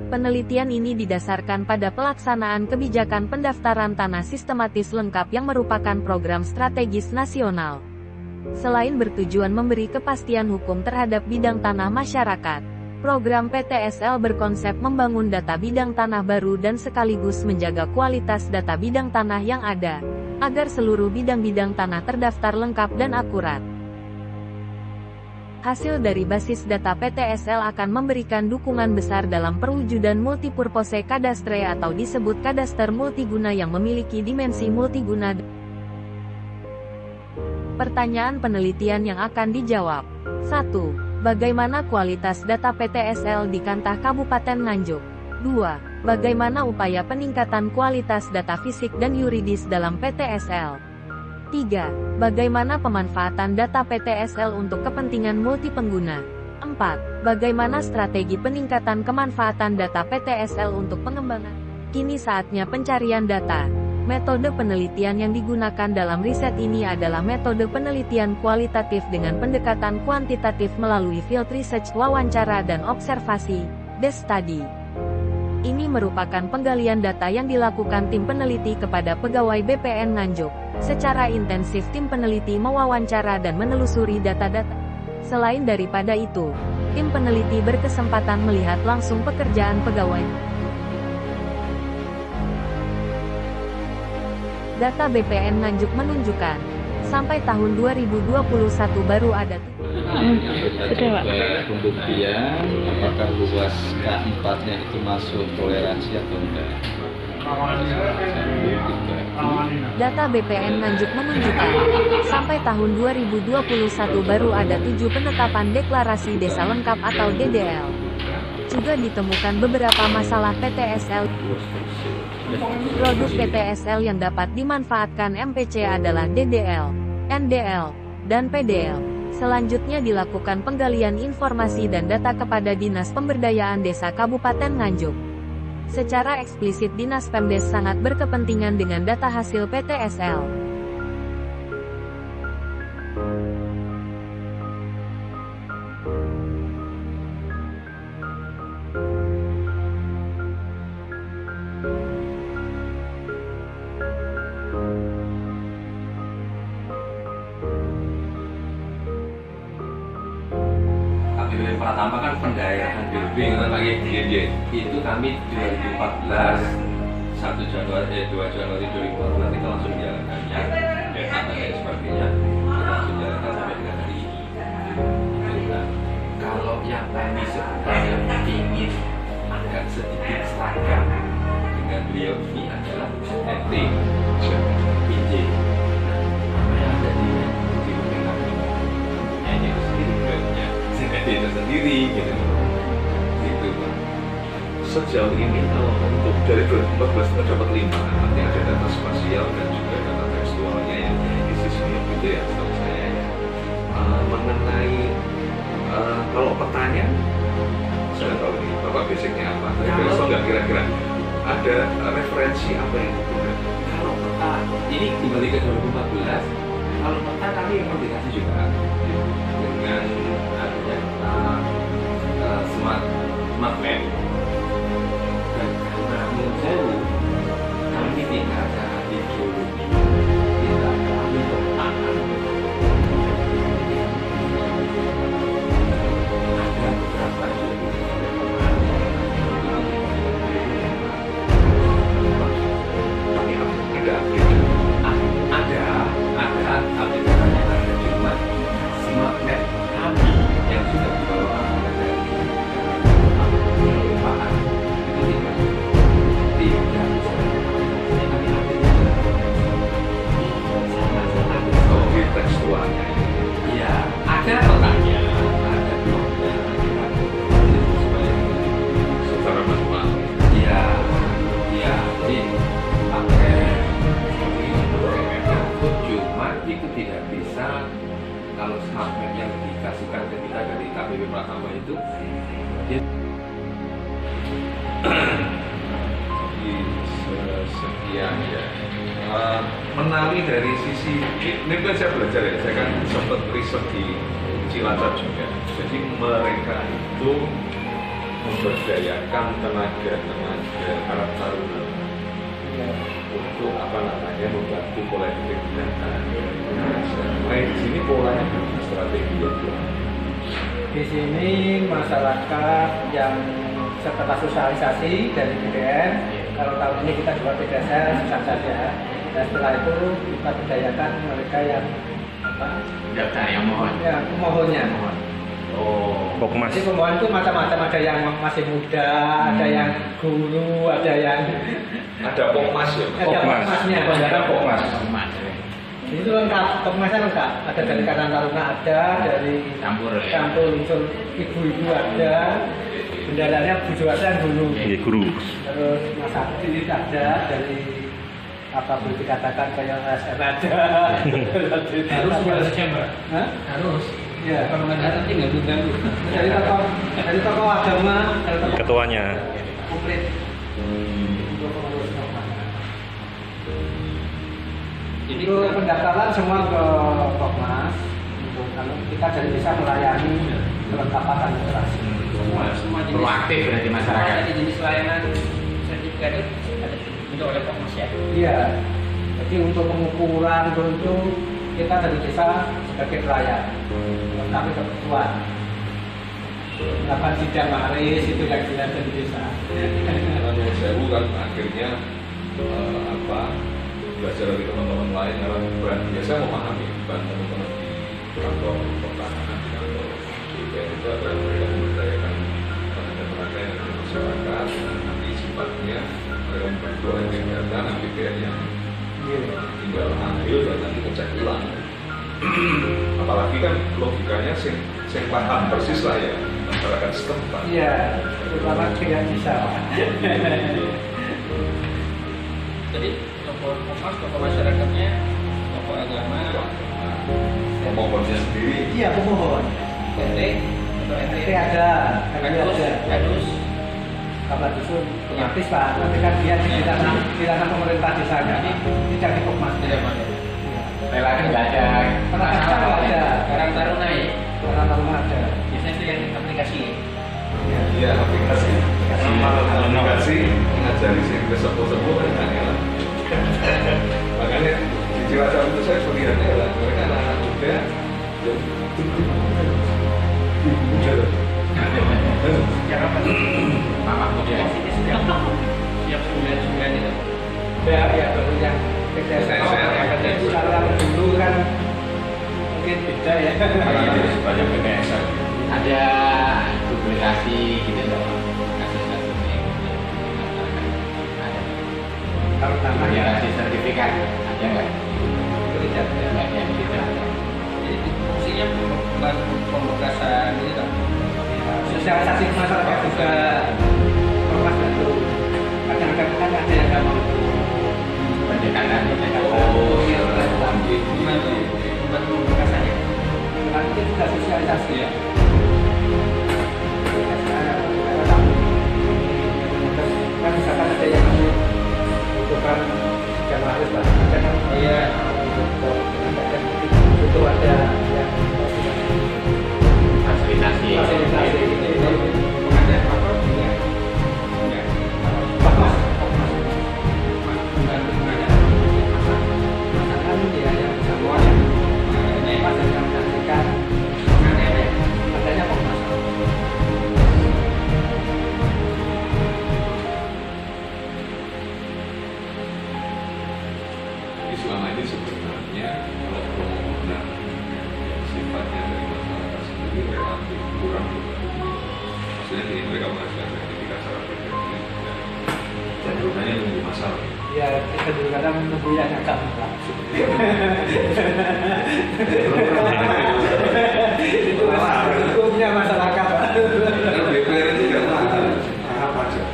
Penelitian ini didasarkan pada pelaksanaan kebijakan pendaftaran tanah sistematis lengkap yang merupakan program strategis nasional. Selain bertujuan memberi kepastian hukum terhadap bidang tanah masyarakat, program PTSL berkonsep membangun data bidang tanah baru dan sekaligus menjaga kualitas data bidang tanah yang ada, agar seluruh bidang-bidang tanah terdaftar lengkap dan akurat. Hasil dari basis data PTSL akan memberikan dukungan besar dalam perwujudan multipurpose kadastre atau disebut kadaster multiguna yang memiliki dimensi multiguna. Pertanyaan penelitian yang akan dijawab. 1. Bagaimana kualitas data PTSL di Kantah Kabupaten Nganjuk? 2. Bagaimana upaya peningkatan kualitas data fisik dan yuridis dalam PTSL? 3. Bagaimana pemanfaatan data PTSL untuk kepentingan multipengguna? 4. Bagaimana strategi peningkatan kemanfaatan data PTSL untuk pengembangan? Kini saatnya pencarian data. Metode penelitian yang digunakan dalam riset ini adalah metode penelitian kualitatif dengan pendekatan kuantitatif melalui field research, wawancara dan observasi, desk study. Ini merupakan penggalian data yang dilakukan tim peneliti kepada pegawai BPN Nganjuk. Secara intensif tim peneliti mewawancara dan menelusuri data-data. Selain daripada itu, tim peneliti berkesempatan melihat langsung pekerjaan pegawai. Data BPN Nganjuk menunjukkan, sampai tahun 2021 baru ada sudah, Pak. Pembuktian apakah luas K4-nya itu masuk toleransi atau enggak. Data BPN Nganjuk menunjukkan, sampai tahun 2021 baru ada 7 penetapan deklarasi desa lengkap atau DDL. Juga ditemukan beberapa masalah PTSL. Produk PTSL yang dapat dimanfaatkan MPC adalah DDL, NDL, dan PDL. Selanjutnya dilakukan penggalian informasi dan data kepada Dinas Pemberdayaan Desa Kabupaten Nganjuk. Secara eksplisit Dinas Pemdes sangat berkepentingan dengan data hasil PTSL. Pertama kan pendaerahan BB itu kami 2014 2 Januari 2014 kita langsung menjalankannya dan lain sebagainya, kita langsung menjalankan sampai dengan hari ini. Nah, kalau yang kami sebenarnya ingin agak sedikit seragam dengan beliau ini adalah NT PJ apa yang ada di BPKB itu sendiri beliaunya itu sendiri gitu. Sejauh ini kalau untuk dari 2014 kita dapat 5, artinya ada data spasial dan juga data tekstualnya yang diisi sebelum itu ya, setahu saya ya. Mengenai kalau petanya, saya tahu ini Bapak basicnya apa, tapi besok nggak kira-kira ada referensi apa yang digunakan? Kalau peta, ini kembali ke 2014, kalau peta kami komunikasi juga dengan smart map. Dan karena menurut saya kami tidak ada ideologi, tidak kami bertahan. Ada beberapa Tapi ada update-nya ada, cuma smart map kami yang sudah dibawa tekstualnya ya ada letaknya, ada bloknya, secara manual ya jadi pakai cuma itu tidak bisa kalau smart map yang dikasihkan ke kita dari KPP Pratama itu dia sekian ya. Menawi dari sisi ini kan saya belajar ya, saya kan sempat riset di Cilacap juga. Jadi mereka itu memberdayakan tenaga Karang Taruna untuk membantu kolektif binatang. Nah, di sini polanya gimana strateginya? Di sini masyarakat yang setelah sosialisasi dari BDN, kalau tahun ini kita juga PDSL susah saja. Dan setelah itu kita berdayakan mereka yang daftar yang mohon. Ya, pemohonnya. Oh, Pokmas. Jadi pemohon itu macam-macam, ada yang masih muda, ada yang guru, ada yang ada pokmas ya? ada pokmasnya. Ada pokmas. Itu lengkap, pokmasnya lengkap. Ada dari Karang Taruna, ada dari Campur ya. campur unsur ibu-ibu ada, bendaranya Bu Juwasa dulu. Iya, guru. Terus Mas Abdi ada dari apa boleh dikatakan kayak ASN ada. Harus buat chamber. Hah? Harus. Ya. Kalau nggak ada nanti nggak ganggu. Dari tokoh agama, dari tokoh Ketuanya. komplit. Untuk pengurus Pokmas. Ini Itu pendaftaran semua ke Pokmas. Untuk kalau kita jadi bisa melayani kelengkapan administrasi. semua jenis Proaktif berarti masyarakat. Semua jenis layanan sertifikat itu ada untuk oleh Pokmas ya. Iya. Jadi untuk pengukuran untuk kita dari desa sebagai pelayan, tapi kebutuhan. Melakukan sidang waris itu yang dilihat dari desa. Karena Sewu kan akhirnya belajar dari teman-teman lain yang biasa memahami bukan teman-teman di kantor pertahanan, di kantor DPR itu adalah mereka memberdayakan tenaga-tenaga yang ada di masyarakat, nanti sifatnya mereka membantu oleh kegiatan APBN yang tinggal ambil dan nanti ngecek ulang. Apalagi kan logikanya sing paham persis lah ya masyarakat setempat. Iya, terutama yang bisa. Jadi tokoh Pokmas, tokoh masyarakatnya, tokoh agama, Pemohonnya sendiri. Iya, pemohon. RT, atau RT RT ada, kadus, kadus, kabar dusun, otomatis Pak. Nanti kan dia di tanah pemerintah desanya, tidak di Pokmas. tidak ada. Relawan nggak ada. Perangkat nggak ada, Karang Taruna ya. karena rumah ada. Biasanya itu yang aplikasi ya. Iya, aplikasi. Aplikasi ngajari sih ke sepuh-sepuh kan ya. Makanya di Cilacap itu saya melihatnya lah, mereka anak-anak muda yang Yang apa? Mama muda. Siap 9 itu. Ya baru yang PDSL. Kalau yang dulu kan mungkin beda ya. Banyak PPSL. Ada duplikasi gitu loh. Kasus-kasusnya. Ada. Kalau namanya Duplikasi sertifikat ada nggak? tidak ada. Nggak ada. Tidak ada. Jadi fungsinya membantu pembebasan gitu. Sosialisasi ke masyarakat juga Pokmas bantu. Kadang-kadang kan ada yang nggak mau. Pendekatan. Oh, iya, membantu pembebasannya. Nanti juga sosialisasi ya. Kan misalkan ada yang butuhkan jam harus lah, ada kan Iya. itu ada yang Fasilitasi. fasilitasi itu Ada apa? Enggak. Enggak. Pokmas, Membantu ada. masakan dia yang bisa buat ya, pas yang menyaksikan adanya Pokmas. Jadi selama ini sebenarnya kalau permohonan yang sifatnya dari masyarakat sendiri relatif kurang dibantu. Maksudnya ini mereka mengajukan sertifikat secara pribadi dan cenderungannya menunggu masalah. Ya kita juga kadang menunggu yang agak langsung. Itu hukumnya masyarakat. Karena DPR itu tidak tahap pajak.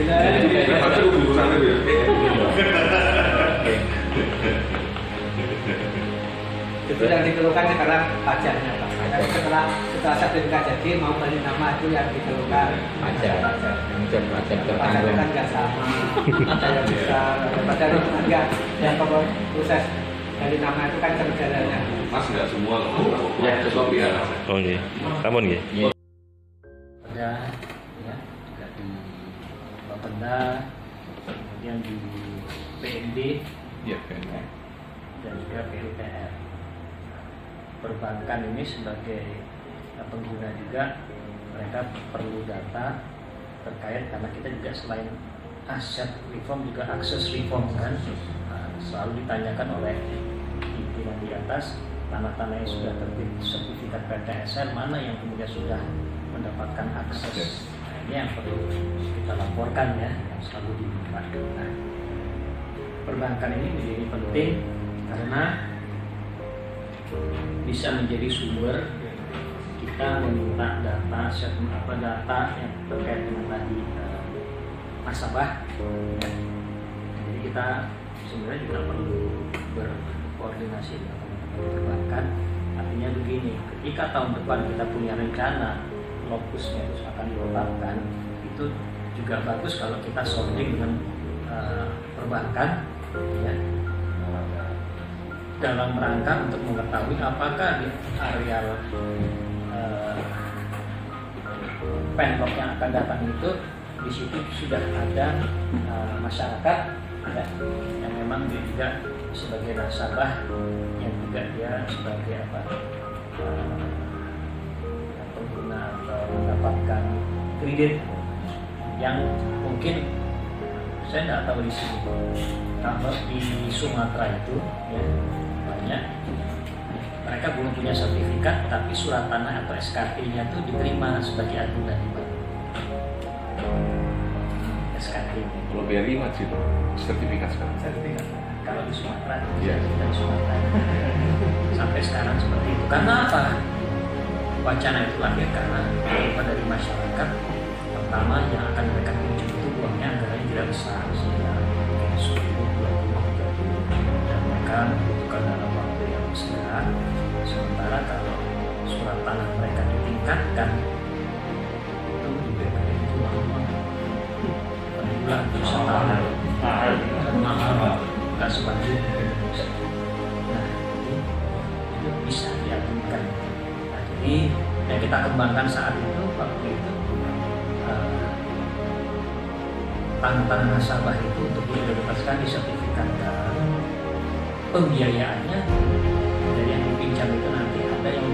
Dan pajak urusannya ya. Itu yang dikeluhkan sekarang pajaknya Pak. Setelah sertifikat jadi mau balik nama itu yang dikeluhkan. Pajak. Pajak Pajaknya tertanggung. kan nggak sama. Ada yang bisa, ada yang enggak. Yang pokok proses dari nama itu kan sebenarnya. Mas nggak semua loh. Ya, cukup ya. Oh nggih. Sampun nggih. Ada Bapenda, kemudian di PND, Iya, kan. dan juga PUPR. Perbankan ini sebagai pengguna juga mereka perlu data terkait, karena kita juga selain aset reform juga akses reform kan. Nah, selalu ditanyakan oleh pimpinan di atas, tanah-tanah yang sudah terbit sertifikat PTSL mana yang kemudian sudah mendapatkan akses. Nah, ini yang perlu kita laporkan ya, yang selalu diminta. Nah, perbankan ini menjadi penting karena bisa menjadi sumber kita meminta data yang terkait dengan tadi nasabah. Ya. Jadi kita sebenarnya juga perlu berkoordinasi dengan perbankan. Artinya begini, ketika tahun depan kita punya rencana lokusnya terus akan ditetapkan, itu juga bagus kalau kita sounding dengan perbankan ya, dalam rangka untuk mengetahui apakah di areal penlok yang akan datang itu di situ sudah ada masyarakat ya, yang memang dia juga sebagai nasabah, yang juga dia sebagai pengguna atau mendapatkan kredit yang mungkin saya tidak tahu di sini. Kalau di Sumatera itu ya banyak mereka belum punya sertifikat, tapi surat tanah atau SKT-nya itu diterima sebagai agunan di bank. SKT-nya. Kalau BRI wajib sertifikat sekarang. Sertifikat. Kalau di Sumatera, Iya. dari Sumatera sampai sekarang seperti itu. Karena apa? Wacana itu lahir karena dari masyarakat. Pertama yang akan mereka tuju itu uangnya anggarannya tidak besar, sehingga 10, 20, 30, dan mereka membutuhkan dalam waktu yang segera. Sementara kalau surat tanah mereka ditingkatkan, itu diberikan itu uang per bulan, bisa tahun mahal, nggak sebanyak. Nah itu bisa diajukan. Nah, jadi yang kita kembangkan saat itu waktu itu tantangan nasabah itu untuk dibebaskan di sertifikat, dan pembiayaannya dari yang dipinjam itu nanti ada yang